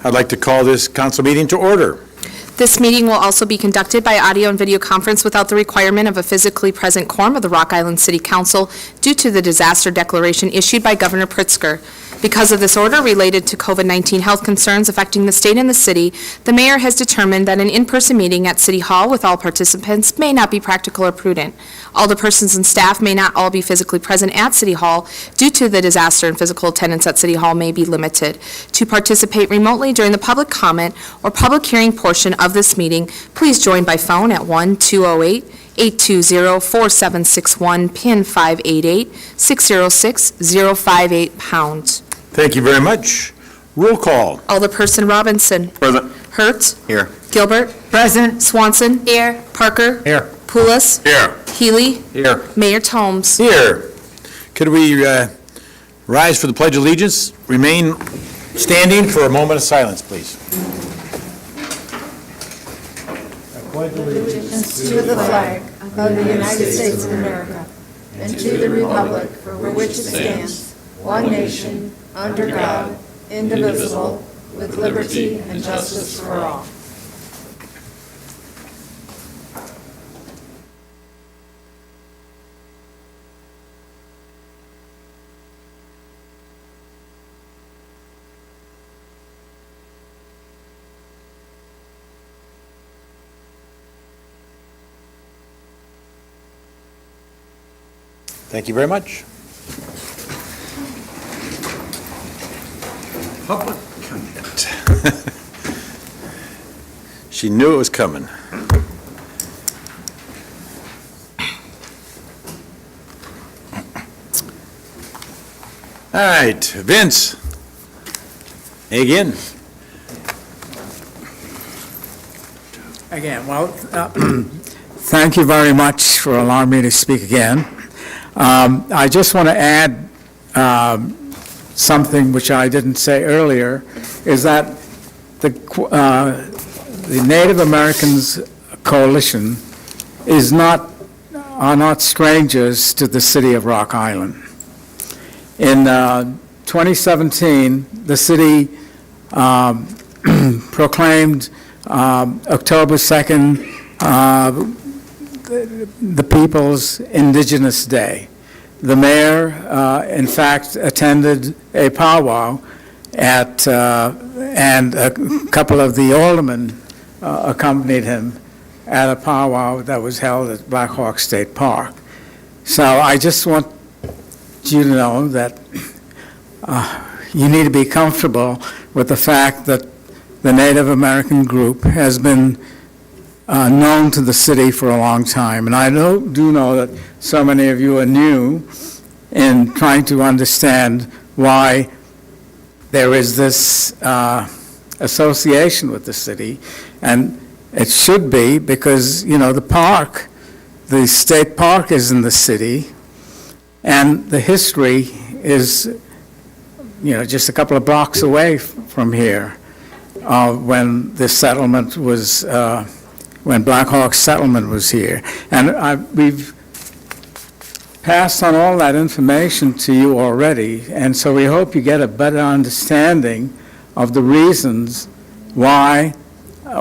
I'd like to call this council meeting to order. This meeting will also be conducted by audio and video conference without the requirement of a physically present quorum of the Rock Island City Council due to the disaster declaration issued by Governor Pritzker. Because of this order related to COVID-19 health concerns affecting the state and the city, the mayor has determined that an in-person meeting at City Hall with all participants may not be practical or prudent. All the persons and staff may not all be physically present at City Hall due to the disaster, and physical attendance at City Hall may be limited. To participate remotely during the public comment or public hearing portion of this meeting, please join by phone at 1-208-820-4761, PIN 588-606-058 #. Thank you very much. Roll call. Alderperson Robinson. Present. Hertz. Here. Gilbert. Present. Swanson. Here. Parker. Here. Poulos. Here. Healy. Here. Mayor Tomes. Here. Could we rise for the Pledge of Allegiance? Remain standing for a moment of silence, please. Allegiance to the flag of the United States of America and to the republic for which it stands, one nation, under God, indivisible, with liberty and justice for all. Thank you very much. Public comment. She knew it was coming. All right, Vince. Again. Again, thank you very much for allowing me to speak again. I just want to add something which I didn't say earlier, is that the Native Americans Coalition are not strangers to the city of Rock Island. In 2017, the city proclaimed October 2nd the People's Indigenous Day. The mayor, in fact, attended a powwow and a couple of the aldermen accompanied him at a powwow that was held at Black Hawk State Park. So I just want you to know that you need to be comfortable with the fact that the Native American group has been known to the city for a long time. And I do know that so many of you are new in trying to understand why there is this association with the city. And it should be because, you know, the state park is in the city, and the history is, you know, just a couple of blocks away from here when the settlement was when Black Hawk settlement was here. And we've passed on all that information to you already, and so we hope you get a better understanding of the reasons why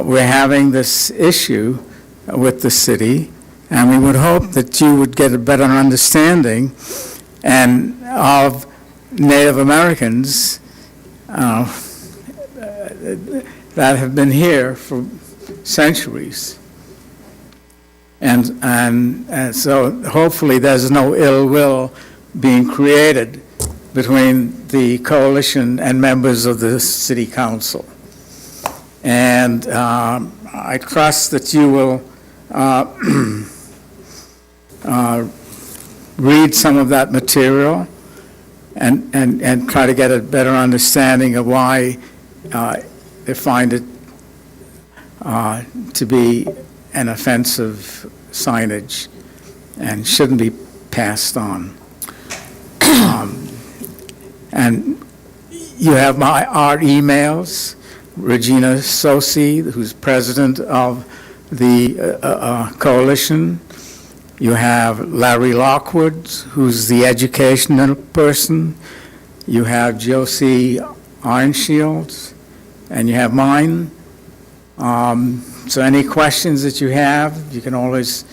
we're having this issue with the city, and we would hope that you would get a better understanding of Native Americans that have been here for centuries. And so hopefully there's no ill will being created between the coalition and members of the city council. And I trust that you will read some of that material and try to get a better understanding of why they find it to be an offensive signage and shouldn't be passed on. And you have our emails. Regina Sosi, who's president of the coalition. You have Larry Lockwood, who's the educational person. You have Josie Ironshields, and you have mine. So any questions that you have, you can always,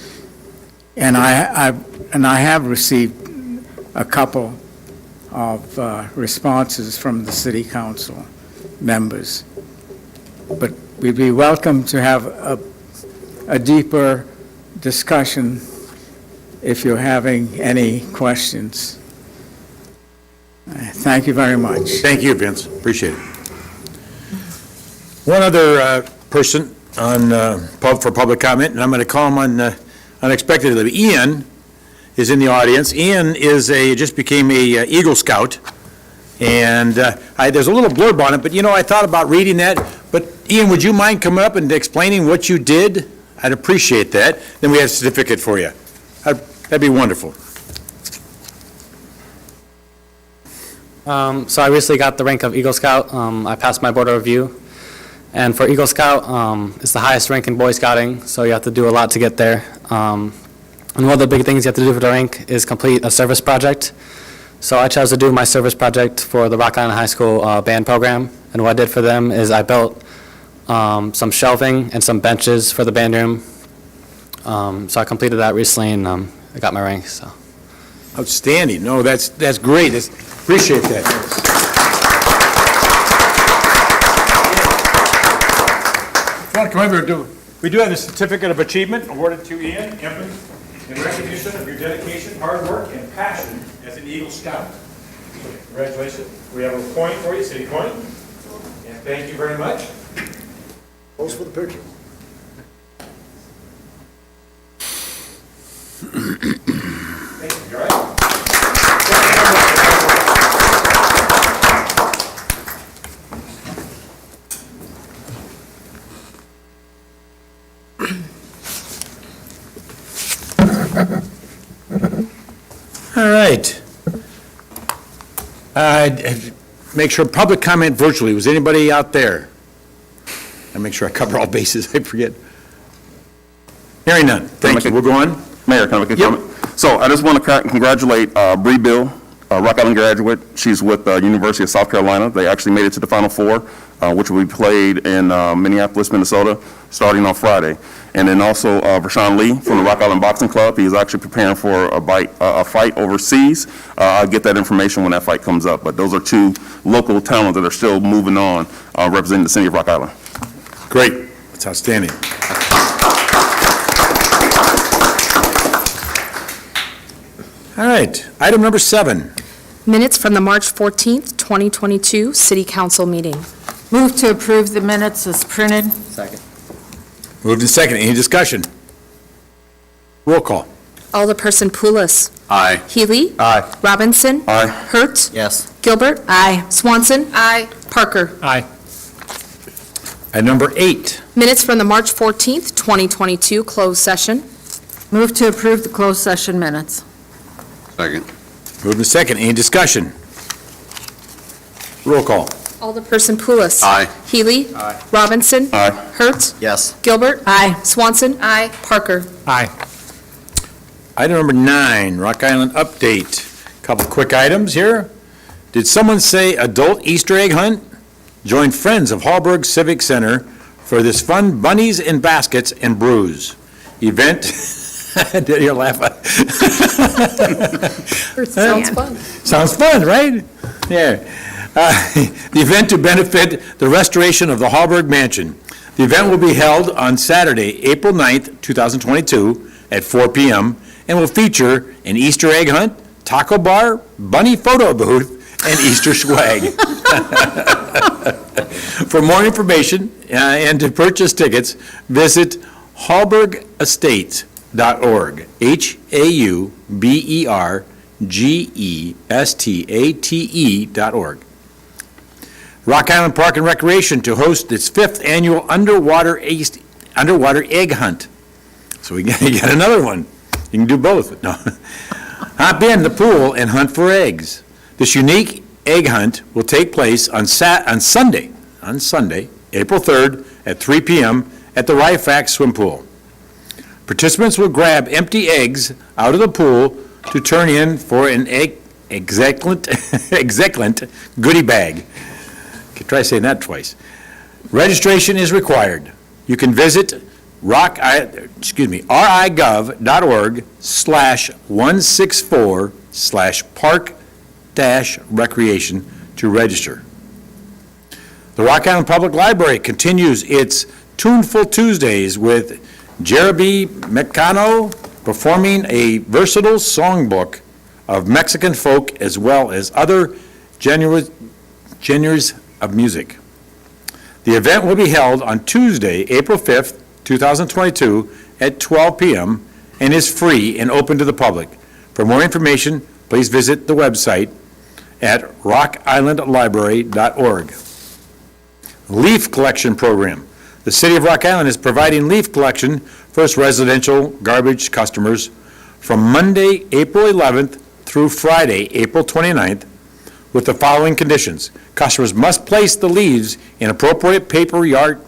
and I have received a couple of responses from the city council members. But we'd be welcome to have a deeper discussion if you're having any questions. Thank you very much. Thank you, Vince. Appreciate it. One other person for public comment, and I'm going to call him on unexpectedly. Ian is in the audience. Ian just became a Eagle Scout, and there's a little blurb on it, but I thought about reading that. But Ian, would you mind coming up and explaining what you did? I'd appreciate that. Then we have a certificate for you. That'd be wonderful. So I recently got the rank of Eagle Scout. I passed my board review. And for Eagle Scout, it's the highest rank in Boy Scouting, so you have to do a lot to get there. And one of the big things you have to do for the rank is complete a service project. So I chose to do my service project for the Rock Island High School band program. And what I did for them is I built some shelving and some benches for the band room. So I completed that recently, and I got my rank. So. Outstanding. No, that's great. Appreciate that. If you want to come over, we do have a certificate of achievement awarded to Ian Evans in recognition of your dedication, hard work, and passion as an Eagle Scout. Congratulations. We have a coin for you, city coin. And thank you very much. Pose for the picture. Thank you. You all right? All right. Make sure public comment virtually. Was anybody out there? I make sure I cover all bases. I forget. Hearing none. Thank you. We'll go on. Mayor, can I make a comment? So I just want to congratulate Bree Bill, Rock Island graduate. She's with the University of South Carolina. They actually made it to the Final Four, which will be played in Minneapolis, Minnesota, starting on Friday. And then also Rashawn Lee from the Rock Island Boxing Club. He's actually preparing for a fight overseas. I'll get that information when that fight comes up. But those are two local talents that are still moving on, representing the city of Rock Island. Great. That's outstanding. All right. Item number 7. Minutes from the March 14th, 2022 City Council meeting. Move to approve the minutes as printed. Second. Moved and second. Any discussion? Roll call. Alderperson Poulos. Aye. Healy. Aye. Robinson. Aye. Hurt. Yes. Gilbert. Aye. Swanson. Aye. Parker. Aye. Item number 8. Minutes from the March 14th, 2022 closed session. Move to approve the closed session minutes. Second. Moved and second. Any discussion? Roll call. Alderperson Poulos. Aye. Healy. Aye. Robinson. Aye. Hurt. Yes. Gilbert. Aye. Swanson. Aye. Parker. Aye. Item number 9, Rock Island update. Couple quick items here. Did someone say adult Easter egg hunt? Join Friends of Hallberg Civic Center for this fun bunnies in baskets and brews event. Did you laugh? Sounds fun. Sounds fun, right? Yeah. The event to benefit the restoration of the Hallberg Mansion. The event will be held on Saturday, April 9th, 2022, at 4 p.m., and will feature an Easter egg hunt, taco bar, bunny photo booth, and Easter swag. For more information and to purchase tickets, visit hallbergestate.org, HAUBERGESTATE.org. Rock Island Park and Recreation to host its 5th annual underwater egg hunt. So you got another one. You can do both. No. Hop in the pool and hunt for eggs. This unique egg hunt will take place on Sunday, April 3rd at 3 p.m. at the Rifax Swim Pool. Participants will grab empty eggs out of the pool to turn in for an execulant goodie bag. Try saying that twice. Registration is required. You can visit rigov.org/164/park-recreation to register. The Rock Island Public Library continues its Tuneful Tuesdays with Jeremy Mecano performing a versatile songbook of Mexican folk as well as other genres of music. The event will be held on Tuesday, April 5th, 2022, at 12 p.m. and is free and open to the public. For more information, please visit the website at rockislandlibrary.org. Leaf Collection Program. The City of Rock Island is providing leaf collection for its residential garbage customers from Monday, April 11th through Friday, April 29th, with the following conditions. Customers must place the leaves in appropriate paper yard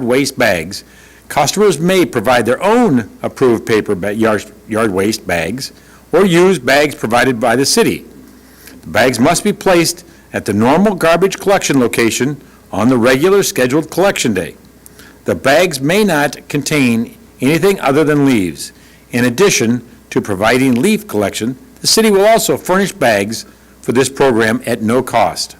waste bags. Customers may provide their own approved yard waste bags or use bags provided by the city. The bags must be placed at the normal garbage collection location on the regular scheduled collection day. The bags may not contain anything other than leaves. In addition to providing leaf collection, the city will also furnish bags for this program at no cost.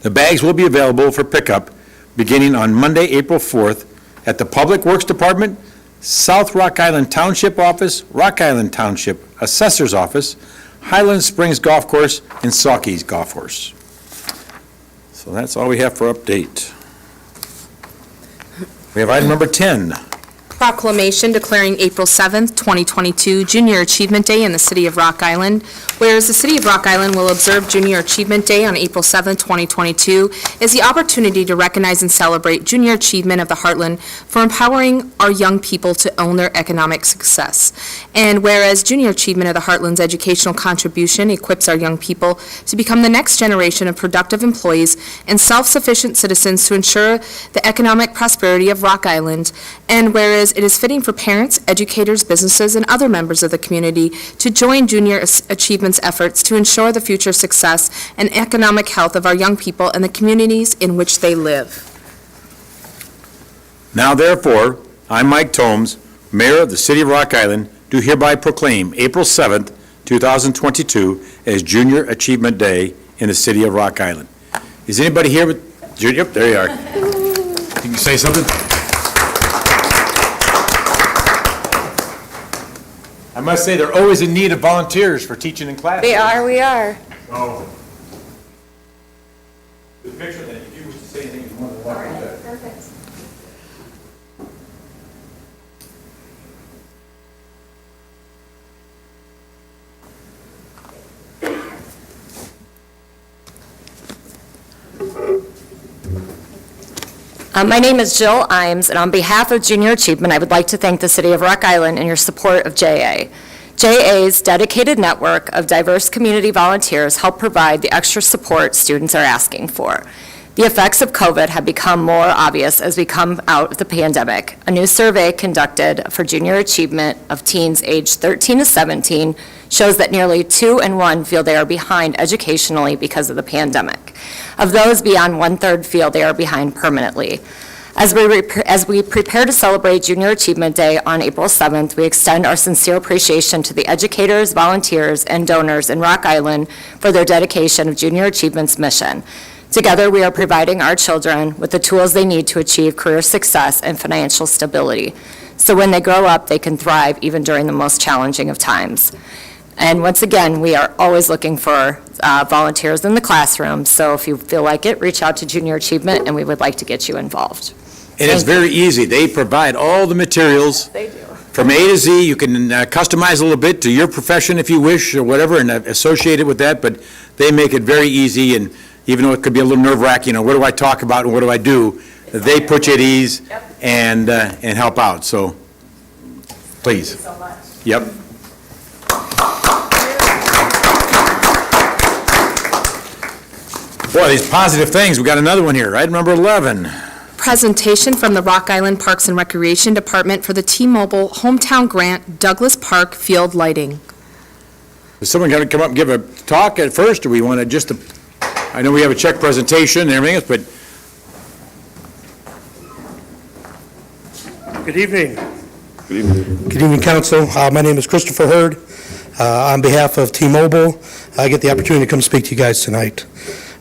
The bags will be available for pickup beginning on Monday, April 4th at the Public Works Department, South Rock Island Township Office, Rock Island Township Assessor's Office, Highland Springs Golf Course, and Sauke's Golf Course. So that's all we have for update. We have item number 10. Proclamation declaring April 7th, 2022 Junior Achievement Day in the City of Rock Island. Whereas the City of Rock Island will observe Junior Achievement Day on April 7th, 2022, is the opportunity to recognize and celebrate junior achievement of the Heartland for empowering our young people to own their economic success. And whereas junior achievement of the Heartland's educational contribution equips our young people to become the next generation of productive employees and self-sufficient citizens to ensure the economic prosperity of Rock Island, and whereas it is fitting for parents, educators, businesses, and other members of the community to join Junior Achievement's efforts to ensure the future success and economic health of our young people and the communities in which they live. Now therefore, I, Mike Tomes, Mayor of the City of Rock Island, do hereby proclaim April 7th, 2022 as Junior Achievement Day in the City of Rock Island. Is anybody here with Junior? Yep, there you are. Can you say something? I must say, they're always in need of volunteers for teaching in class. We are. Oh. The picture, that if you wish to say anything, you want to walk through that. Perfect. My name is Jill Imes, and on behalf of Junior Achievement, I would like to thank the City of Rock Island and your support of JA. JA's dedicated network of diverse community volunteers help provide the extra support students are asking for. The effects of COVID have become more obvious as we come out of the pandemic. A new survey conducted for Junior Achievement of teens aged 13 to 17 shows that nearly 2 in 1 feel they are behind educationally because of the pandemic. Of those, beyond 1/3 feel they are behind permanently. As we prepare to celebrate Junior Achievement Day on April 7th, we extend our sincere appreciation to the educators, volunteers, and donors in Rock Island for their dedication of Junior Achievement's mission. Together, we are providing our children with the tools they need to achieve career success and financial stability, so when they grow up, they can thrive even during the most challenging of times. And once again, we are always looking for volunteers in the classroom, so if you feel like it, reach out to Junior Achievement, and we would like to get you involved. And it's very easy. They provide all the materials. They do. From A to Z. You can customize a little bit to your profession if you wish, or whatever, and associate it with that, but they make it very easy, and even though it could be a little nerve-wracking, what do I talk about and what do I do, they put you at ease and help out, so please. Thank you so much. Yep. Boy, these positive things. We got another one here, right? Number 11. Presentation from the Rock Island Parks and Recreation Department for the T-Mobile Hometown Grant Douglas Park Field Lighting. Is someone going to come up and give a talk at first, or we want to just, I know we have a check presentation and everything else, but Good evening. Good evening, Council. My name is Christopher Hurd. On behalf of T-Mobile, I get the opportunity to come speak to you guys tonight.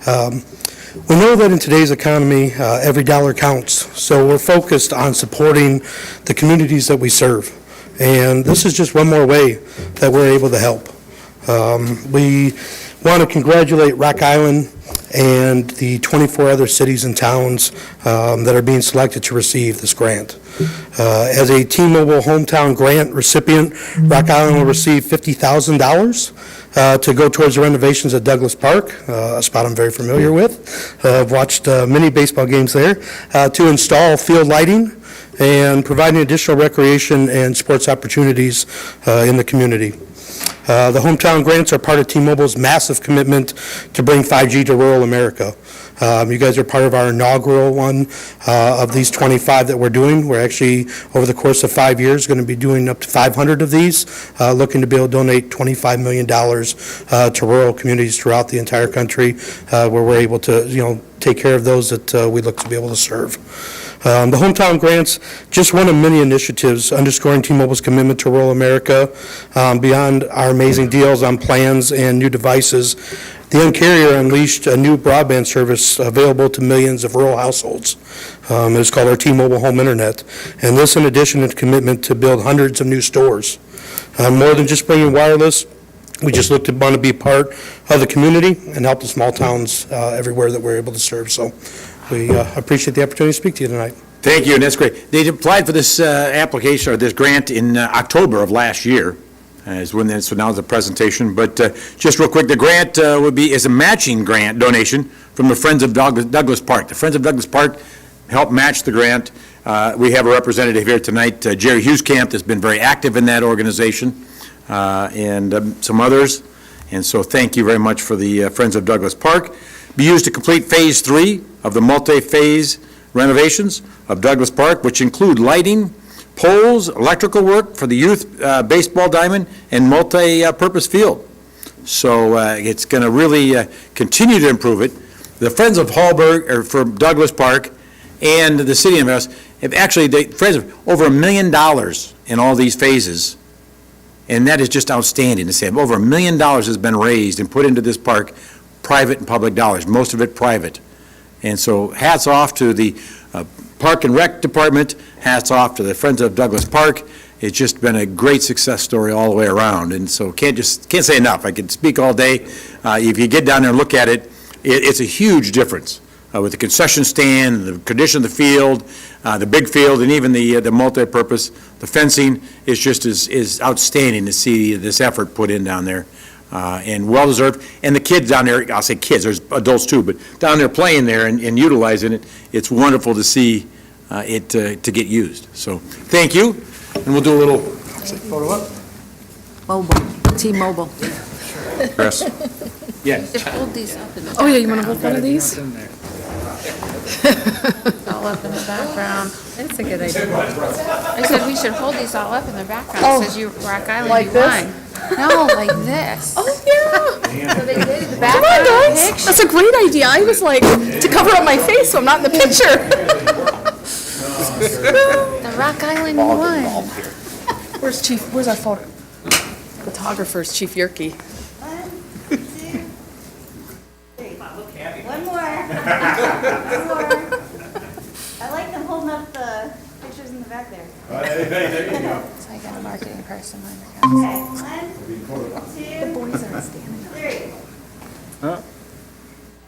We know that in today's economy, every dollar counts, so we're focused on supporting the communities that we serve. And this is just one more way that we're able to help. We want to congratulate Rock Island and the 24 other cities and towns that are being selected to receive this grant. As a T-Mobile hometown grant recipient, Rock Island will receive $50,000 to go towards the renovations at Douglas Park, a spot I'm very familiar with. I've watched many baseball games there, to install field lighting and providing additional recreation and sports opportunities in the community. The hometown grants are part of T-Mobile's massive commitment to bring 5G to rural America. You guys are part of our inaugural one of these 25 that we're doing. We're actually, over the course of 5 years, going to be doing up to 500 of these, looking to be able to donate $25 million to rural communities throughout the entire country, where we're able to, take care of those that we look to be able to serve. The hometown grants, just one of many initiatives underscoring T-Mobile's commitment to rural America. Beyond our amazing deals on plans and new devices, the Un-carrier unleashed a new broadband service available to millions of rural households. It's called our T-Mobile Home Internet, and this in addition to commitment to build hundreds of new stores. More than just bringing wireless, we just want to be part of the community and help the small towns everywhere that we're able to serve. So we appreciate the opportunity to speak to you tonight. thank you, and that's great. They applied for this application, or this grant, in October of last year, so now is the presentation. But just real quick, the grant is a matching grant donation from the Friends of Douglas Park. The Friends of Douglas Park helped match the grant. We have a representative here tonight, Jerry Hughescamp, that's been very active in that organization, and some others. And so thank you very much for the Friends of Douglas Park. Be used to complete Phase 3 of the multi-phase renovations of Douglas Park, which include lighting, poles, electrical work for the youth baseball diamond, and multi-purpose field. So it's going to really continue to improve it. The Friends of Hallberg, or for Douglas Park, and the City of Us have actually, Friends of over $1 million in all these phases. And that is just outstanding to say. Over $1 million has been raised and put into this park, private and public dollars, most of it private. And so hats off to the Park and Rec Department, hats off to the Friends of Douglas Park. It's just been a great success story all the way around. And so can't say enough. I could speak all day. If you get down there and look at it, it's a huge difference with the concession stand, the condition of the field, the big field, and even the multi-purpose. The fencing is just is outstanding to see this effort put in down there, and well-deserved. And the kids down there, I'll say kids, there's adults too, but down there playing there and utilizing it, it's wonderful to see it to get used. So thank you, and we'll do a little photo up. Mobile, T-Mobile. Chris? Yes. Just hold these up in the Oh, yeah, you want to hold one of these? all up in the background. That's a good idea. I said we should hold these all up in the background. Oh, Says you Rock Island, like you this? won. No, like this. Oh, yeah. So they did the Come on, background guys. picture. That's a great idea. I was like, to cover up my face so I'm not in the picture. The Rock Island won. Where's our photo? Photographer's Chief Yerke. One more. One more. I like them holding up the pictures in the back there. So I got a marketing person on the Okay, 1, 2, 3.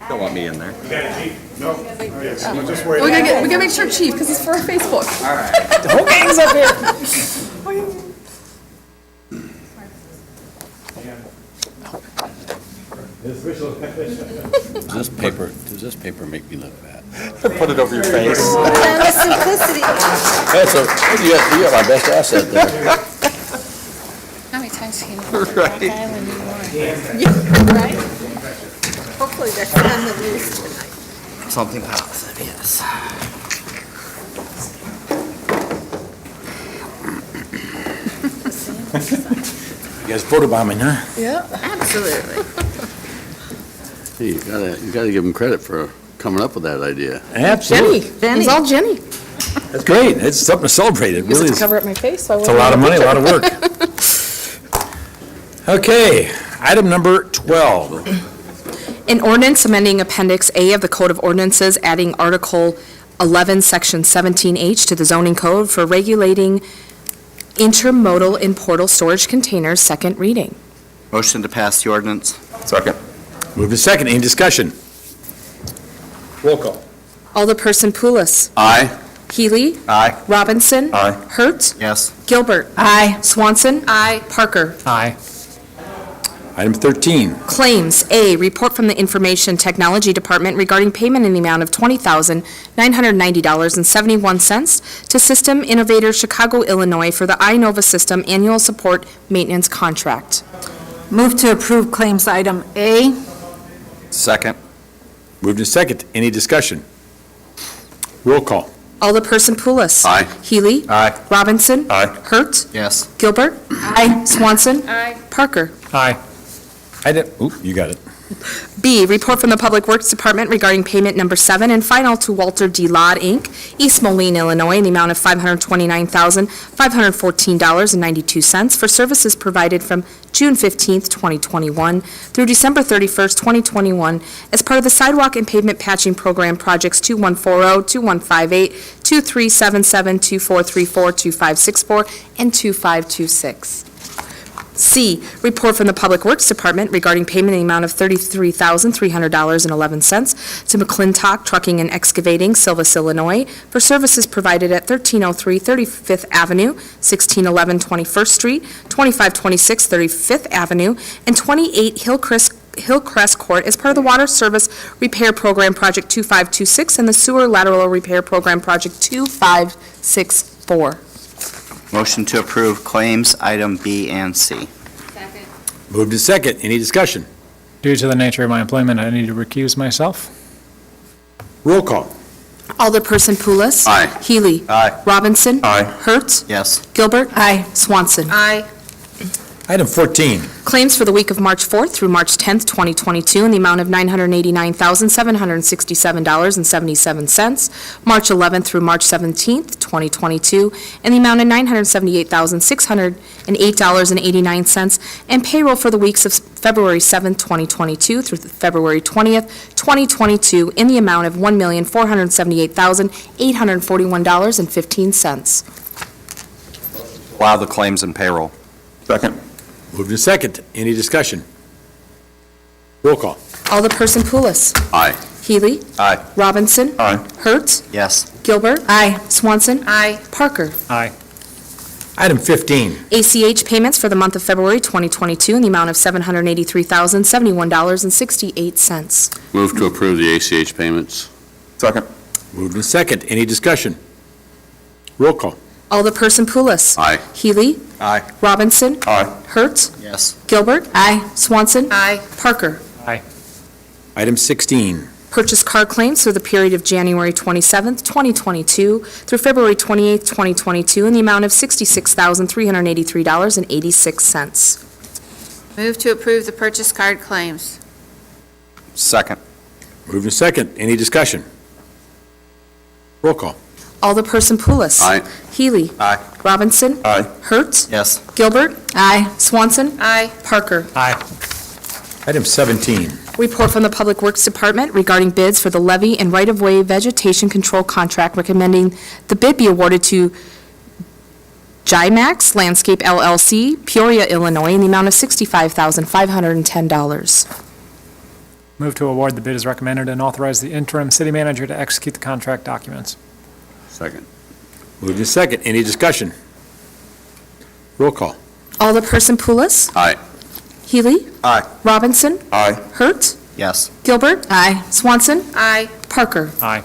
Don't want me in there. We gotta make sure Chief, because it's for our Facebook. All right. The whole gang's up here. Does this paper make me look bad? Put it over your face. The simplicity. That's you have our best asset there. How many times can you hold the Rock Island you won? Right? Hopefully that's on the news tonight. Something positive, yes. You guys photobombing, huh? Yeah. Absolutely. Hey, you gotta give him credit for coming up with that idea. Absolutely. Jenny. It was all Jenny. That's great. It's something to celebrate. It Use really it to is. cover up my face, so I It's a wouldn't lot of have money, a lot of picture. work. Okay, item number 12. An ordinance amending Appendix A of the Code of Ordinances, adding Article 11, Section 17H to the zoning code for regulating intermodal and portal storage containers, second reading. Motion to pass the ordinance. Second. Move to second. Any discussion? Roll call. Alderperson Poulos. Aye. Healy. Aye. Robinson. Aye. Hertz. Yes. Gilbert. Aye. Swanson. Aye. Parker. Aye. Item 13. Claims. A, report from the Information Technology Department regarding payment in the amount of $20,990.71 to System Innovator Chicago, Illinois for the iNova System Annual Support Maintenance Contract. Move to approve claims item A. Second. Moved to second. Any discussion? Roll call. Alderperson Poulos. Aye. Healy. Aye. Robinson. Aye. Hertz. Yes. Gilbert. Aye. Swanson. Aye. Parker. Aye. You got it. B, report from the Public Works Department regarding payment number 7 and final to Walter D. Lod, Inc., East Moline, Illinois, in the amount of $529,514.92 for services provided from June 15th, 2021 through December 31st, 2021 as part of the Sidewalk and Pavement Patching Program Projects 2140, 2158, 2377, 2434, 2564, and 2526. C, report from the Public Works Department regarding payment in the amount of $33,300.11 to McClintock Trucking and Excavating, Silvis, Illinois, for services provided at 1303 35th Avenue, 1611 21st Street, 2526 35th Avenue, and 28 Hillcrest Court as part of the Water Service Repair Program Project 2526 and the Sewer Lateral Repair Program Project 2564. Motion to approve claims item B and C. Second. Moved to second. Any discussion? Due to the nature of my employment, I need to recuse myself. Roll call. Alderperson Poulos. Aye. Healy. Aye. Robinson. Aye. Hertz. Yes. Gilbert. Aye. Swanson. Aye. Item 14. Claims for the week of March 4th through March 10th, 2022, in the amount of $989,767.77. March 11th through March 17th, 2022, in the amount of $978,608.89. And payroll for the weeks of February 7th, 2022 through February 20th, 2022, in the amount of $1,478,841.15. Allow the claims and payroll. Second. Moved to second. Any discussion? Roll call. Alderperson Poulos. Aye. Healy. Aye. Robinson. Aye. Hertz. Yes. Gilbert. Aye. Swanson. Aye. Parker. Aye. Item 15. ACH payments for the month of February 2022 in the amount of $783,071.68. Move to approve the ACH payments. Second. Moved to second. Any discussion? Roll call. Alderperson Poulos. Aye. Healy. Aye. Robinson. Aye. Hertz. Yes. Gilbert. Aye. Swanson. Aye. Parker. Aye. Item 16. Purchase car claims for the period of January 27th, 2022 through February 28th, 2022 in the amount of $66,383.86. Move to approve the purchase card claims. Second. Moved to second. Any discussion? Roll call. Alderperson Poulos. Aye. Healy. Aye. Robinson. Aye. Hertz. Yes. Gilbert. Aye. Swanson. Aye. Parker. Aye. Item 17. Report from the Public Works Department regarding bids for the levee and right-of-way vegetation control contract, recommending the bid be awarded to Jimax Landscape LLC, Peoria, Illinois, in the amount of $65,510. Move to award the bid as recommended and authorize the interim city manager to execute the contract documents. Second. Moved to second. Any discussion? Roll call. Alderperson Poulos. Aye. Healy. Aye. Robinson. Aye. Hertz. Yes. Gilbert. Aye. Swanson. Aye. Parker. Aye.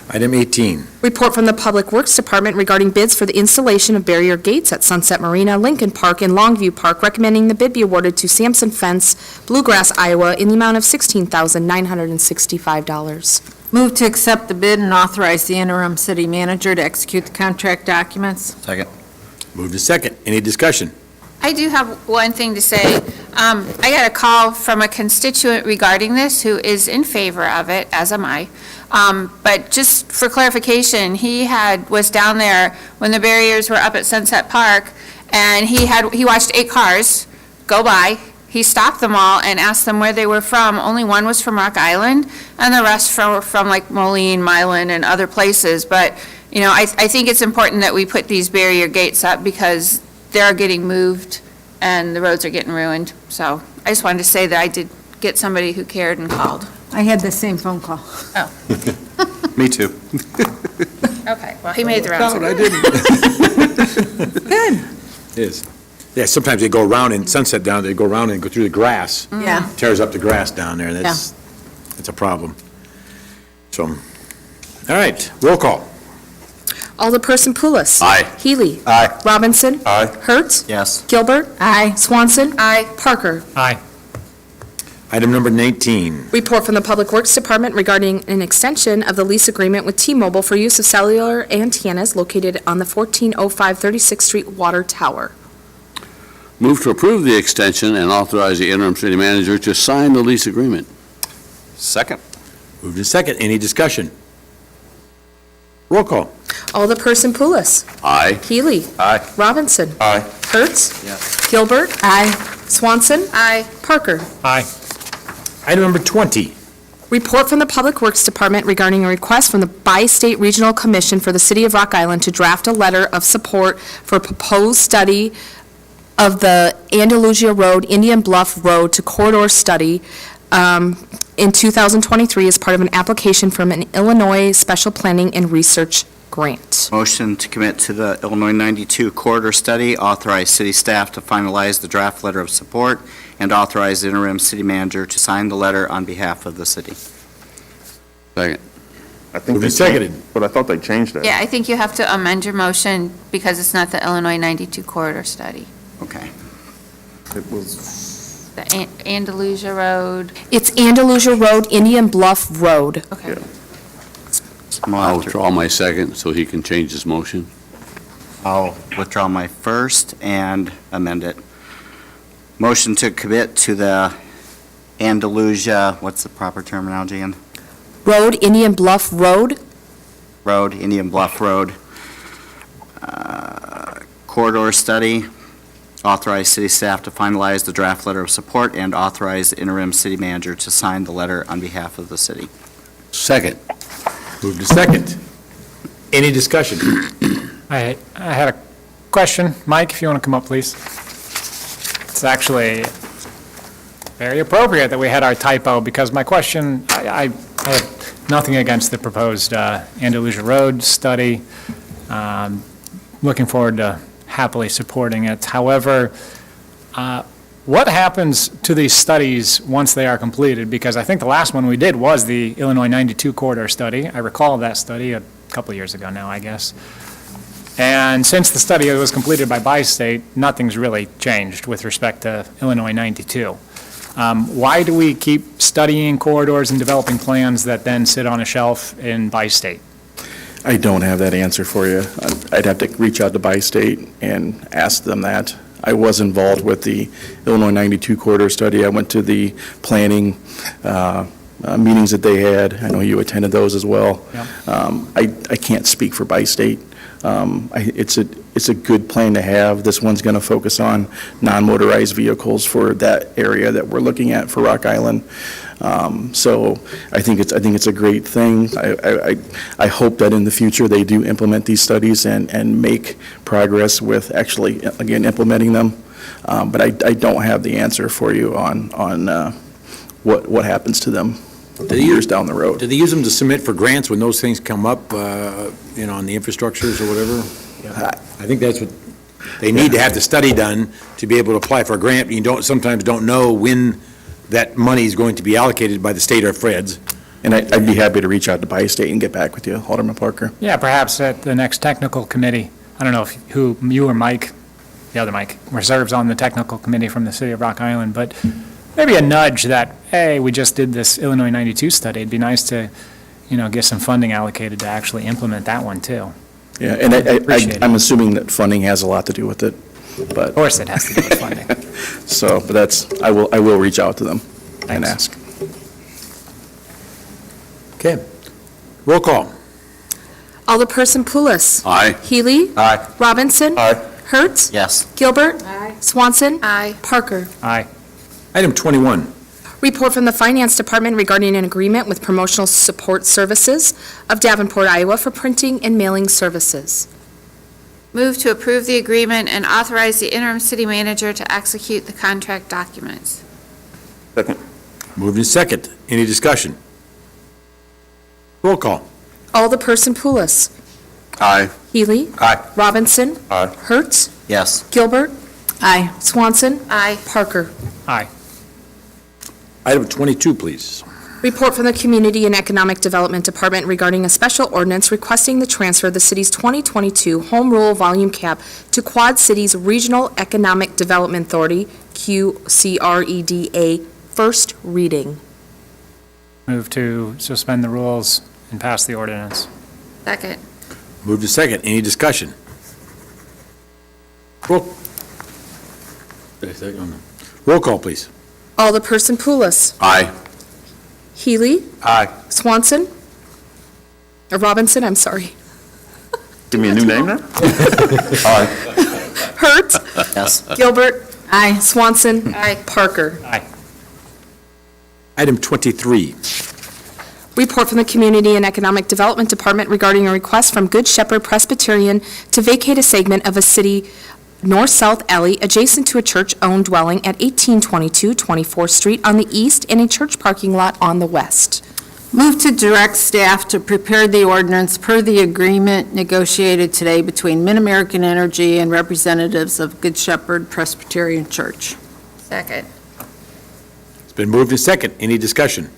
Item 18. Report from the Public Works Department regarding bids for the installation of barrier gates at Sunset Marina, Lincoln Park, and Longview Park, recommending the bid be awarded to Sampson Fence, Bluegrass, Iowa, in the amount of $16,965. Move to accept the bid and authorize the interim city manager to execute the contract documents. Second. Moved to second. Any discussion? I do have one thing to say. I got a call from a constituent regarding this who is in favor of it, as am I. But just for clarification, was down there when the barriers were up at Sunset Park, and he watched 8 cars go by. He stopped them all and asked them where they were from. Only one was from Rock Island, and the rest from like Moline, Milan, and other places. But, I think it's important that we put these barrier gates up because they're getting moved and the roads are getting ruined. So I just wanted to say that I did get somebody who cared and called. I had the same phone call. Me too. Okay, well, he made the rounds. I didn't. Good. It is. Yeah, sometimes they go around in Sunset down, they go around and go through the grass. Yeah. Tears up the grass down there, and that's a problem. So, all right, roll call. Alderperson Poulos. Aye. Healy. Aye. Robinson. Aye. Hertz. Yes. Gilbert. Aye. Swanson. Aye. Parker. Aye. Item number 19. Report from the Public Works Department regarding an extension of the lease agreement with T-Mobile for use of cellular antennas located on the 1405 36th Street Water Tower. Move to approve the extension and authorize the interim city manager to sign the lease agreement. Second. Moved in second. Any discussion? Roll call. Alderperson Poulos. Aye. Healy. Aye. Robinson. Aye. Hertz. Yes. Gilbert. Aye. Swanson. Aye. Parker. Aye. Item number 20. Report from the Public Works Department regarding a request from the Bi-State Regional Commission for the City of Rock Island to draft a letter of support for a proposed study of the Andalusia Road, Indian Bluff Road to corridor study in 2023 as part of an application from an Illinois Special Planning and Research Grant. Motion to commit to the Illinois 92 corridor study, authorize city staff to finalize the draft letter of support, and authorize the interim city manager to sign the letter on behalf of the city. Second. I think Moved they and seconded. changed- But I thought they changed that. Yeah, I think you have to amend your motion because it's not the Illinois 92 corridor study. Okay. It was, The Andalusia Road. It's Andalusia Road, Indian Bluff Road. Okay. I'll withdraw my second so he can change his motion. I'll withdraw my first and amend it. Motion to commit to the Andalusia, what's the proper terminology again? Road, Indian Bluff Road. Road, Indian Bluff Road. Corridor study, authorize city staff to finalize the draft letter of support and authorize the interim city manager to sign the letter on behalf of the city. Second. Moved in second. Any discussion? I had a question. Mike, if you want to come up, please. It's actually very appropriate that we had our typo, because my question, I have nothing against the proposed Andalusia Road study. Looking forward to happily supporting it. However, what happens to these studies once they are completed? Because I think the last one we did was the Illinois 92 corridor study. I recall that study a couple of years ago now, I guess. And since the study was completed by Bi-State, nothing's really changed with respect to Illinois 92. Why do we keep studying corridors and developing plans that then sit on a shelf in Bi-State? I don't have that answer for you. I'd have to reach out to Bi-State and ask them that. I was involved with the Illinois 92 corridor study. I went to the planning meetings that they had. I know you attended those as well. Yep. I can't speak for Bi-State. It's a good plan to have. This one's going to focus on non-motorized vehicles for that area that we're looking at for Rock Island. So I think it's a great thing. I hope that in the future they do implement these studies and make progress with actually, again, implementing them. But I don't have the answer for you on what happens to them years down the road. Do they use them to submit for grants when those things come up, on the infrastructures or whatever? I think that's what, they need to have the study done to be able to apply for a grant. You sometimes don't know when that money is going to be allocated by the state or feds. And I'd be happy to reach out to Bi-State and get back with you, Alderman Parker. Yeah, perhaps at the next technical committee. I don't know who you or Mike, the other Mike, serves on the technical committee from the city of Rock Island, but maybe a nudge that, hey, we just did this Illinois 92 study. It'd be nice to, get some funding allocated to actually implement that one too. Yeah, and Appreciate it. I'm assuming that funding has a lot to do with it. But, Of course it has to do with funding. so, but that's, I will reach out to them and ask. Okay. Roll call. Alderperson Poulos. Aye. Healy. Aye. Robinson. Aye. Hertz. Yes. Gilbert. Swanson. Aye. Parker. Aye. Item 21. Report from the Finance Department regarding an agreement with Promotional Support Services of Davenport, Iowa for printing and mailing services. Move to approve the agreement and authorize the interim city manager to execute the contract documents. Second. Moved in second. Any discussion? Roll call. Alderperson Poulos. Aye. Healy. Aye. Robinson. Aye. Hertz. Yes. Gilbert. Swanson. Aye. Parker. Aye. Item 22, please. Report from the Community and Economic Development Department regarding a special ordinance requesting the transfer of the city's 2022 Home Rule Volume Cap to Quad Cities Regional Economic Development Authority, QCREDA, first reading. Move to suspend the rules and pass the ordinance. Second. Moved in second. Any discussion? Roll call, please. Alderperson Poulos. Aye. Healy. Aye. Swanson. Robinson, I'm sorry. Give me a new name now? Aye. Hertz. Yes. Gilbert. Swanson. Aye. Parker. Aye. Item 23. Report from the Community and Economic Development Department regarding a request from Good Shepherd Presbyterian to vacate a segment of a city north-south alley adjacent to a church-owned dwelling at 1822 24th Street on the east and a church parking lot on the west. Move to direct staff to prepare the ordinance per the agreement negotiated today between Mid-American Energy and representatives of Good Shepherd Presbyterian Church. Second. It's been moved in second. Any discussion?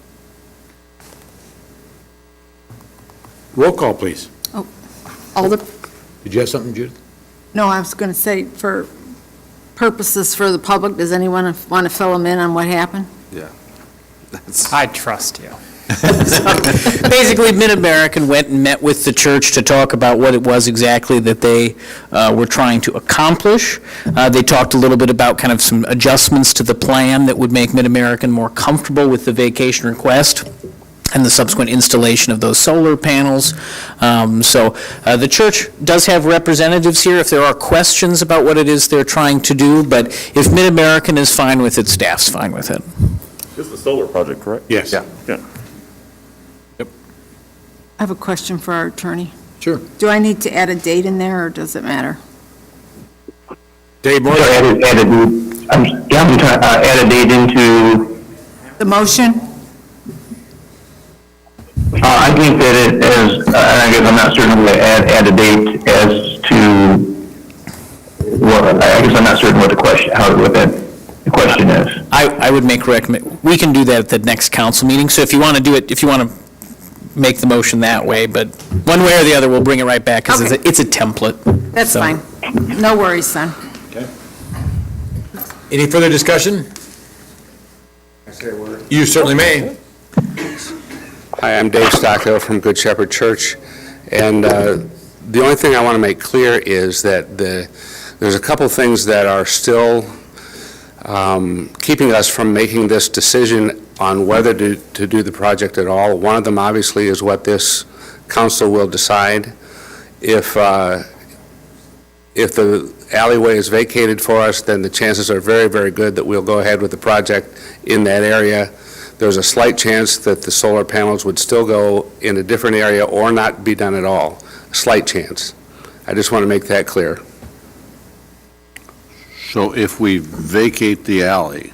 Roll call, please. Did you have something, Judith? No, I was going to say, for purposes for the public, does anyone want to fill them in on what happened? I trust you. Basically, Mid-American went and met with the church to talk about what it was exactly that they were trying to accomplish. They talked a little bit about kind of some adjustments to the plan that would make Mid-American more comfortable with the vacation request and the subsequent installation of those solar panels. So the church does have representatives here if there are questions about what it is they're trying to do, but if Mid-American is fine with it, staff's fine with it. This is the solar project, correct? Yes. Yeah. I have a question for our attorney. Sure. Do I need to add a date in there, or does it matter? Dave Moore? I'm trying to add a date into, The motion? I think that it is, I guess I'm not certain what to add a date as to, what, I guess I'm not certain what the question, what the question is. I would make we can do that at the next council meeting, so if you want to do it, if you want to make the motion that way, but one way or the other, we'll bring it right back, because Okay. it's a template. That's So- fine. No worries, then. Any further discussion? You certainly may. Hi, I'm Dave Stockdale from Good Shepherd Church, and the only thing I want to make clear is that there's a couple things that are still keeping us from making this decision on whether to do the project at all. One of them, obviously, is what this council will decide. If the alleyway is vacated for us, then the chances are very, very good that we'll go ahead with the project in that area. There's a slight chance that the solar panels would still go in a different area or not be done at all. A slight chance. I just want to make that clear. So if we vacate the alley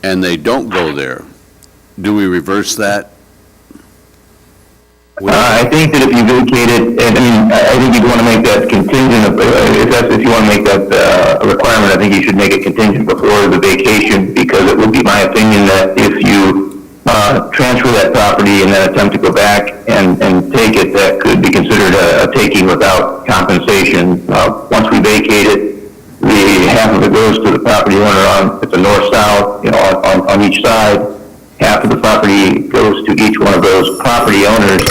and they don't go there, do we reverse that? I think that if you vacate it, I think you'd want to make that contingent, if you want to make that a requirement, I think you should make it contingent before the vacation, because it would be my opinion that if you transfer that property and then attempt to go back and take it, that could be considered a taking without compensation. Once we vacate it, the half of it goes to the property owner on, it's a north-south, on each side. Half of the property goes to each one of those property owners.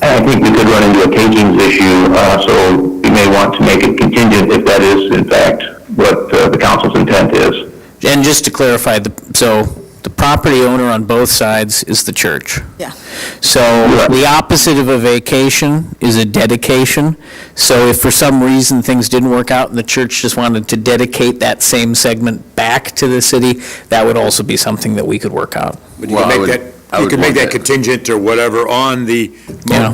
And I think we could run into a takings issue, so we may want to make it contingent if that is in fact what the council's intent is. And just to clarify, so the property owner on both sides is the church. Yeah. So the opposite of a vacation is a dedication. So if for some reason things didn't work out and the church just wanted to dedicate that same segment back to the city, that would also be something that we could work out. But you could make that contingent or whatever on the,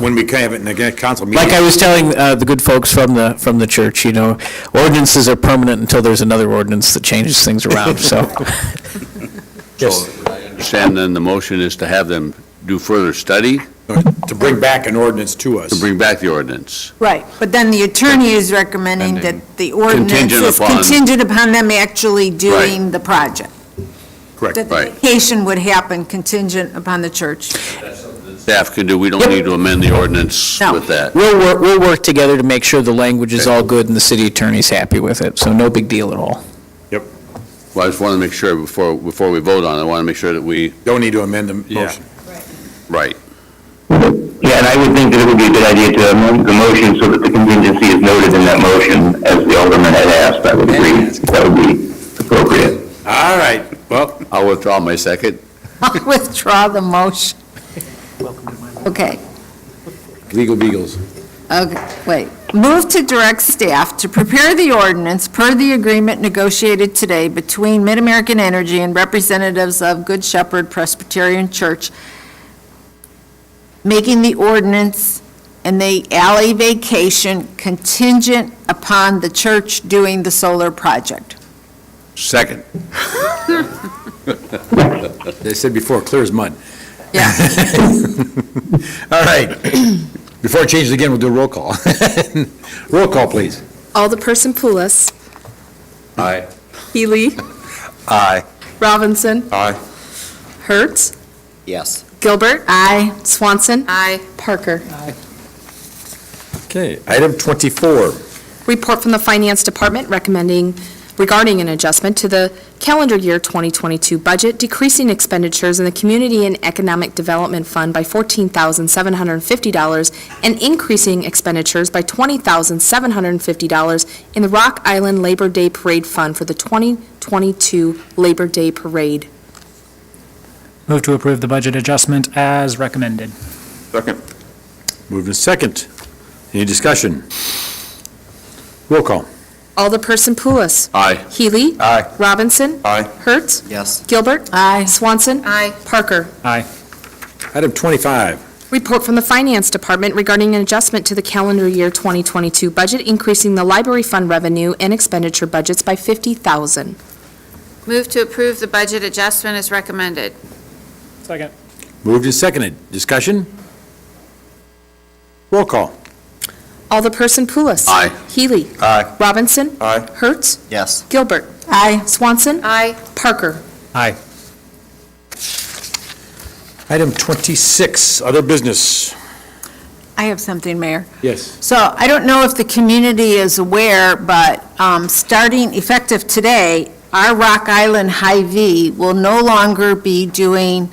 when we have it in the council meeting. Like I was telling the good folks from the church, ordinances are permanent until there's another ordinance that changes things around, so. So I understand then the motion is to have them do further study? To bring back an ordinance to us. To bring back the ordinance. Right, but then the attorney is recommending that the ordinance Contingent is upon- contingent upon them actually doing the project. Correct. That the Right. vacation would happen contingent upon the church. Staff can do, we don't need to amend the ordinance No. with that. We'll work together to make sure the language is all good and the city attorney's happy with it, so no big deal at all. Well, I just want to make sure before we vote on it, I want to make sure that we, Don't need to amend the motion. right. Yeah, and I would think that it would be a good idea to amend the motion so that the contingency is noted in that motion, as the alderman had asked. I would agree. That would be appropriate. All right, well, I'll withdraw my second. I'll withdraw the motion. Okay. legal beagles. Okay, wait. Move to direct staff to prepare the ordinance per the agreement negotiated today between Mid-American Energy and representatives of Good Shepherd Presbyterian Church, making the ordinance and the alley vacation contingent upon the church doing the solar project. Second. They said before, clear as mud. Yeah. All right. Before I change it again, we'll do a roll call. Roll call, please. Alderperson Poulos. Aye. Healy. Aye. Robinson. Aye. Hertz. Yes. Gilbert. Aye. Swanson. Aye. Parker. Okay, item 24. Report from the Finance Department regarding an adjustment to the calendar year 2022 budget, decreasing expenditures in the Community and Economic Development Fund by $14,750 and increasing expenditures by $20,750 in the Rock Island Labor Day Parade Fund for the 2022 Labor Day Parade. Move to approve the budget adjustment as recommended. Second. Moved and second. Any discussion? Roll call. Alderperson Poulos. Aye. Healy. Aye. Robinson. Aye. Hertz. Yes. Gilbert. Aye. Swanson. Aye. Parker. Aye. Item 25. Report from the Finance Department regarding an adjustment to the calendar year 2022 budget, increasing the library fund revenue and expenditure budgets by $50,000. Move to approve the budget adjustment as recommended. Second. Moved and seconded. Discussion? Roll call. Alderperson Poulos. Aye. Healy. Aye. Robinson. Aye. Hertz. Yes. Gilbert. Aye. Swanson. Aye. Parker. Aye. Item 26, other business. I have something, Mayor. Yes. So I don't know if the community is aware, but starting effective today, our Rock Island Hy-Vee will no longer be doing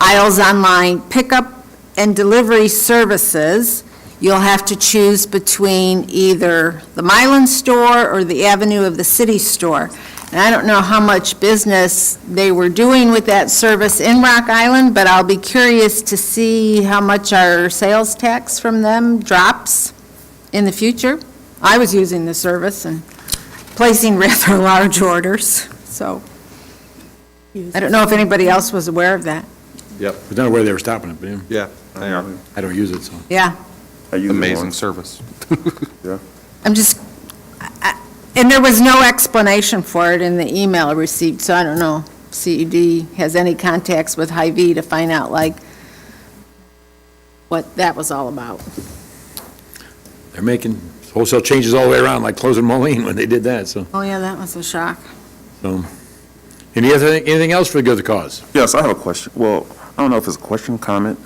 Aisles Online pickup and delivery services. You'll have to choose between either the Milan store or the Avenue of the City store. And I don't know how much business they were doing with that service in Rock Island, but I'll be curious to see how much our sales tax from them drops in the future. I was using the service and placing rather large orders, so I don't know if anybody else was aware of that. Yep. I don't know where they were stopping it, but Yeah. I don't use it, so. Yeah, Amazing service. Yeah. I'm just, and there was no explanation for it in the email I received, so I don't know if CED has any contacts with Hy-Vee to find out, like, what that was all about. They're making wholesale changes all the way around, like closing Moline when they did that, so. Oh, yeah, that was a shock. Anything else for the good of the cause? Yes, I have a question. Well, I don't know if it's a question, comment.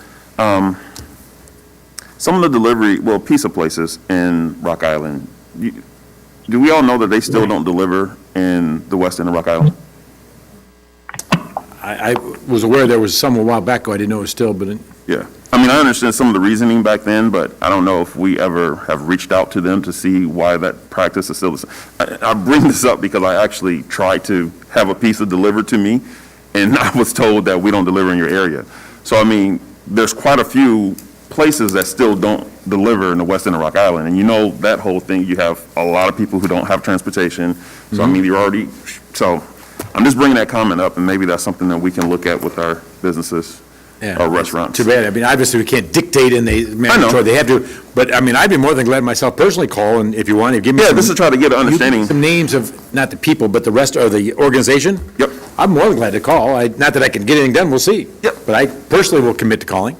Some of the delivery, pizza places in Rock Island, do we all know that they still don't deliver in the west end of Rock Island? I was aware there was some a while back ago, I didn't know it was still, but Yeah. I mean, I understand some of the reasoning back then, but I don't know if we ever have reached out to them to see why that practice is still the same. I bring this up because I actually tried to have a pizza delivered to me, and I was told that we don't deliver in your area. So, I mean, there's quite a few places that still don't deliver in the west end of Rock Island. And you know that whole thing, you have a lot of people who don't have transportation. So, I mean, you're already, so I'm just bringing that comment up, and maybe that's something that we can look at with our businesses. Yeah. Or restaurants. Too bad. I mean, obviously, we can't dictate and they mandatory, they have to, but I mean, I'd be more than glad myself personally call, and if you want to give me Yeah, some. this is try to get an understanding. Some names of, not the people, but the rest of the organization. Yep. I'm more than glad to call. Not that I can get anything done, we'll see. Yep. But I personally will commit to calling.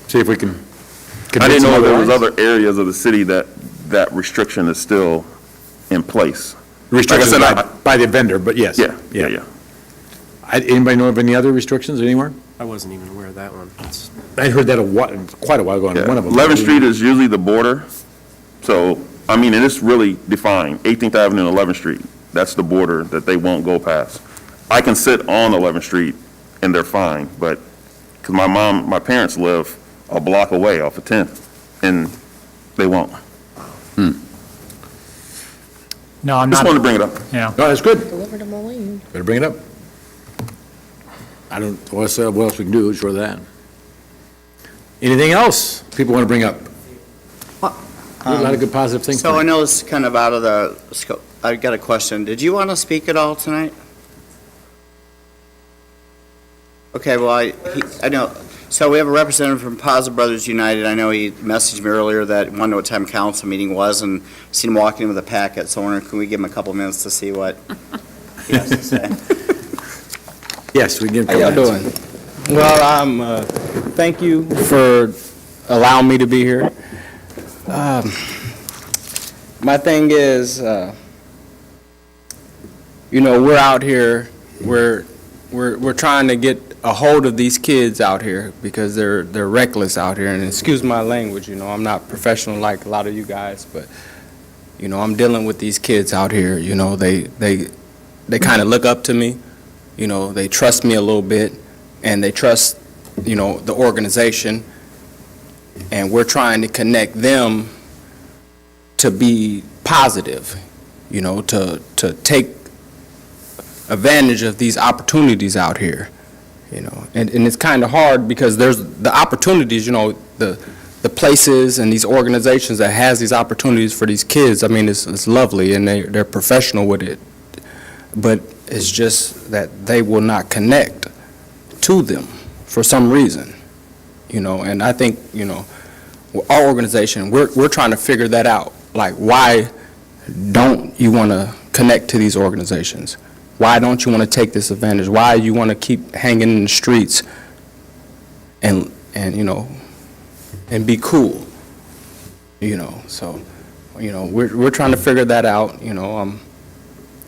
See if we can. I didn't know there was otherwise. other areas of the city that that restriction is still in place. Restrictions Like I said, by the vendor, but yes. Yeah. Anybody know of any other restrictions anywhere? I wasn't even aware of that one. I heard that quite a while ago on one of them. 11th Street is usually the border. So, I mean, and it's really defined. 18th Avenue and 11th Street, that's the border that they won't go past. I can sit on 11th Street and they're fine, but, because my parents live a block away off of 10th, and they won't. No, I'm Just not. wanted to bring it up. Yeah. No, that's good. Deliver to Moline. Better bring it up. I don't, what else we can do, short of that. Anything else people want to bring up? A lot of good positive things. So I know it's kind of out of the scope. I got a question. Did you want to speak at all tonight? Okay, well, I know. So we have a representative from Positive Brothers United. I know he messaged me earlier that he wanted to know what time council meeting was, and seen him walking in with a packet. So I wonder, can we give him a couple minutes to see what he has to say? Yes, we can. How y'all doing? Well, thank you for allowing me to be here. My thing is, we're out here, we're trying to get a hold of these kids out here because they're reckless out here. And excuse my language, I'm not professional like a lot of you guys, but I'm dealing with these kids out here. They kind of look up to me. They trust me a little bit, and they trust, the organization, and we're trying to connect them to be positive, to take advantage of these opportunities out here, and it's kind of hard because there's the opportunities, the places and these organizations that has these opportunities for these kids. I mean, it's lovely, and they're professional with it, but it's just that they will not connect to them for some reason, and I think, our organization, we're trying to figure that out. Like, why don't you want to connect to these organizations? Why don't you want to take this advantage? Why you want to keep hanging in the streets and and be cool? So, we're trying to figure that out.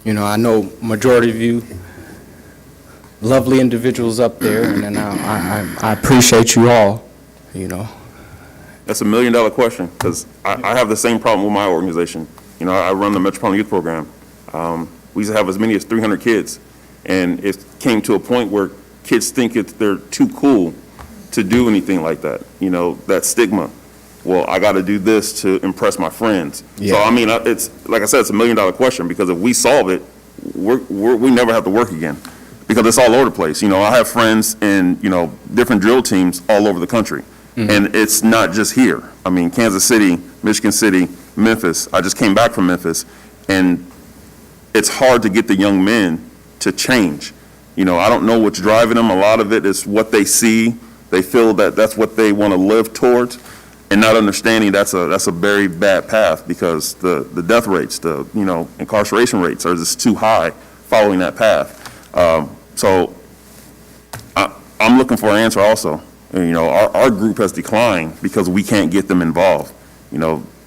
I know majority of you lovely individuals up there, and then I appreciate you all, That's $1 million question, because I have the same problem with my organization. I run the Metropolitan Youth Program. We used to have as many as 300 kids, and it came to a point where kids think they're too cool to do anything like that. That stigma. Well, I got to do this to impress my friends. Yeah. So, I mean, it's, like I said, it's $1 million question, because if we solve it, we never have to work again, because it's all over the place. I have friends in, different drill teams all over the country. Mm-hmm. And it's not just here. I mean, Kansas City, Michigan City, Memphis. I just came back from Memphis, and it's hard to get the young men to change. I don't know what's driving them. A lot of it is what they see. They feel that that's what they want to live towards, and not understanding that's a very bad path, because the death rates, the incarceration rates are just too high following that path. So I'm looking for an answer also. Our group has declined because we can't get them involved.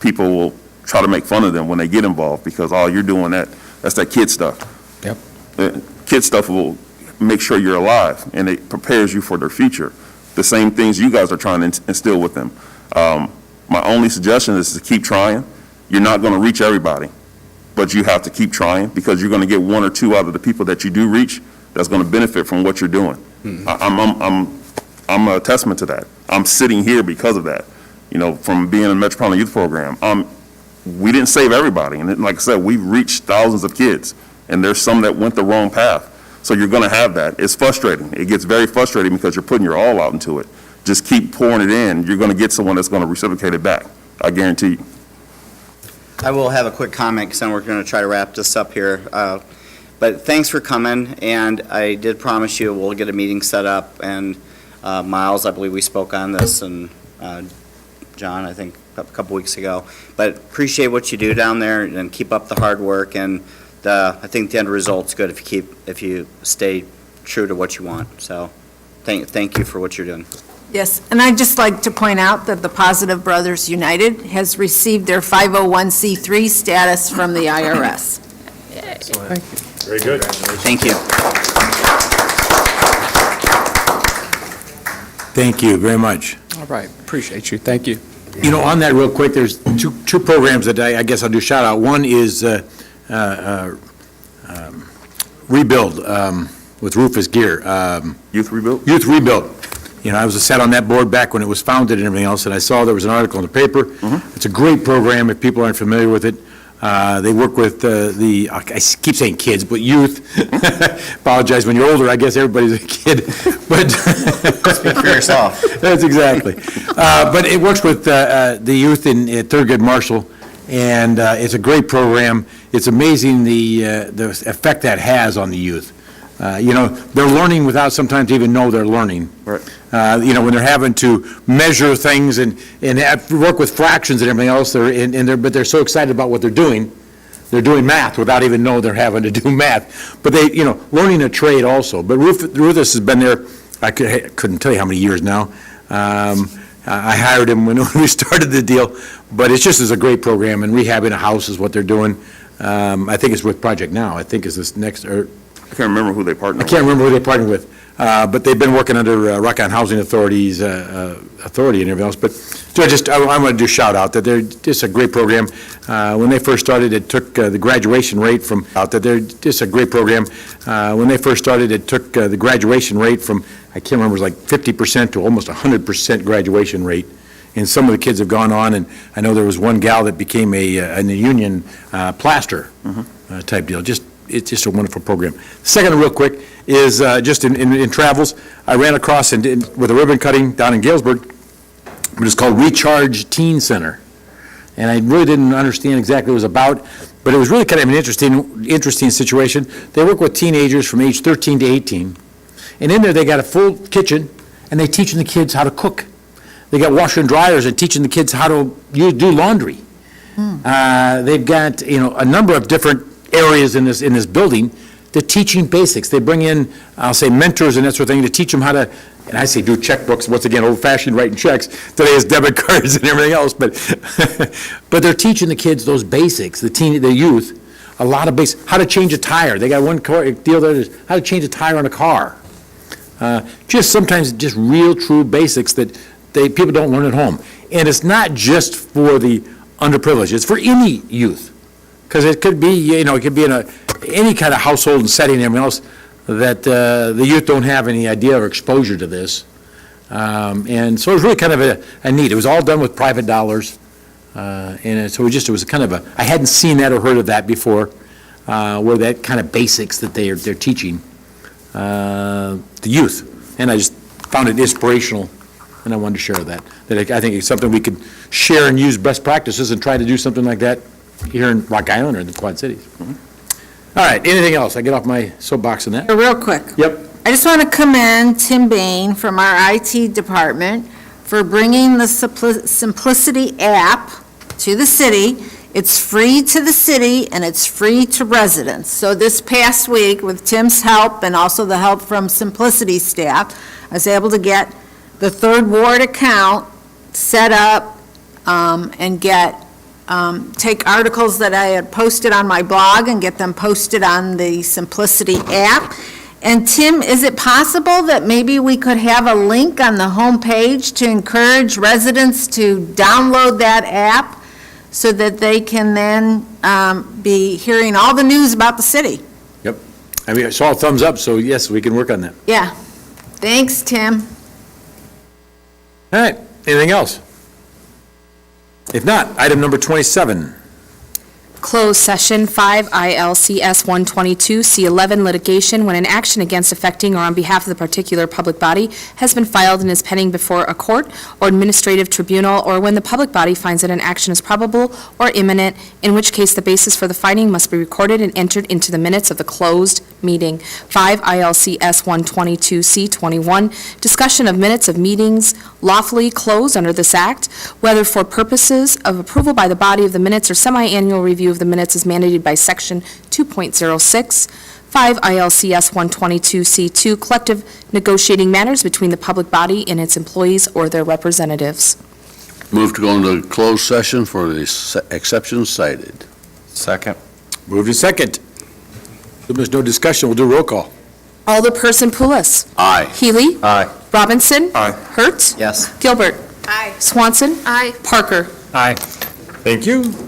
People will try to make fun of them when they get involved, because, oh, you're doing that's that kid stuff. Yep. Kid stuff will make sure you're alive, and it prepares you for their future. The same things you guys are trying to instill with them. My only suggestion is to keep trying. You're not going to reach everybody, but you have to keep trying, because you're going to get one or two out of the people that you do reach that's going to benefit from what you're doing. Mm-hmm. I'm a testament to that. I'm sitting here because of that, from being in the Metropolitan Youth Program. We didn't save everybody, and like I said, we've reached thousands of kids, and there's some that went the wrong path. So you're going to have that. It's frustrating. It gets very frustrating because you're putting your all out into it. Just keep pouring it in. You're going to get someone that's going to reciprocate it back. I guarantee you. I will have a quick comment, because then we're going to try to wrap this up here. But thanks for coming, and I did promise you we'll get a meeting set up, and Miles, I believe we spoke on this, and John, I think, a couple weeks ago. But appreciate what you do down there, and keep up the hard work, and I think the end result's good if you stay true to what you want. So thank you for what you're doing. Yes, and I'd just like to point out that the Positive Brothers United has received their 501c3 status from the IRS. Very good. Thank you. Thank you very much. All right, appreciate you, thank you. On that real quick, there's two programs that I guess I'll do shout out. One is Rebuild with Rufus Gear. Youth Rebuild? Youth Rebuild. I was sat on that board back when it was founded and everything else, and I saw there was an article in the paper. It's a great program if people aren't familiar with it. They work with I keep saying kids, but youth. Apologize, when you're older, I guess everybody's a kid. But speak for yourself. That's exactly. But it works with the youth in Thurgood Marshall, and it's a great program. It's amazing the effect that has on the youth. They're learning without sometimes even know they're learning. Right. When they're having to measure things and work with fractions and everything else, but they're so excited about what they're doing. They're doing math without even know they're having to do math. But they, learning a trade also. But Rufus has been there, I couldn't tell you how many years now. I hired him when we started the deal, but it's just a great program, and rehabbing a house is what they're doing. I think it's with Project Now. I think is this next, I can't remember who they partnered with. I can't remember who they partnered with, but they've been working under Rock Island Housing Authority's authority and everything else. But so I want to do shout out that they're just a great program. When they first started, it took the graduation rate from I can't remember, it was like 50% to almost 100% graduation rate. And some of the kids have gone on, and I know there was one gal that became a union plaster type deal. It's just a wonderful program. Second, real quick, is just in travels, I ran across with a ribbon cutting down in Galesburg, which is called Recharge Teen Center. And I really didn't understand exactly what it was about, but it was really kind of an interesting situation. They work with teenagers from age 13 to 18. And in there, they got a full kitchen, and they teaching the kids how to cook. They got washer and dryers and teaching the kids how to do laundry. They've got, a number of different areas in this building. They're teaching basics. They bring in, I'll say, mentors and that sort of thing to teach them how to, and I say do checkbooks, once again, old-fashioned writing checks. Today is debit cards and everything else, but they're teaching the kids those basics, the youth, a lot of basics. How to change a tire. They got one deal there, is how to change a tire on a car. Sometimes just real, true basics that people don't learn at home. And it's not just for the underprivileged. It's for any youth. Because it could be, it could be in any kind of household and setting and everything else that the youth don't have any idea or exposure to this. And so it was really kind of a need. It was all done with private dollars. So it was kind of I hadn't seen that or heard of that before, where that kind of basics that they're teaching the youth. And I just found it inspirational, and I wanted to share that. I think it's something we could share and use best practices and try to do something like that here in Rock Island or in the Quad Cities. All right, anything else? I get off my soapbox on that. Real quick. Yep. I just want to commend Tim Bain from our IT department for bringing the Simplicity app to the city. It's free to the city, and it's free to residents. So this past week, with Tim's help and also the help from Simplicity staff, I was able to get the Third Ward account set up and take articles that I had posted on my blog and get them posted on the Simplicity app. And Tim, is it possible that maybe we could have a link on the homepage to encourage residents to download that app so that they can then be hearing all the news about the city? Yep. I saw a thumbs up, so yes, we can work on that. Yeah. Thanks, Tim. All right, anything else? If not, item number 27. Closed session 5 ILCS 122 C11 litigation when an action against affecting or on behalf of the particular public body has been filed and is pending before a court or administrative tribunal, or when the public body finds that an action is probable or imminent, in which case the basis for the finding must be recorded and entered into the minutes of the closed meeting. 5 ILCS 122 C21, discussion of minutes of meetings lawfully closed under this act, whether for purposes of approval by the body of the minutes or semi-annual review of the minutes is mandated by Section 2.06. 5 ILCS 122C2, collective negotiating matters between the public body and its employees or their representatives. Move to go into closed session for the exceptions cited. Second. Moved to second. If there's no discussion, we'll do roll call. Alderperson Poulos. Aye. Healy. Aye. Robinson. Aye. Hertz. Yes. Gilbert. Aye. Swanson. Aye. Parker. Aye. Thank you.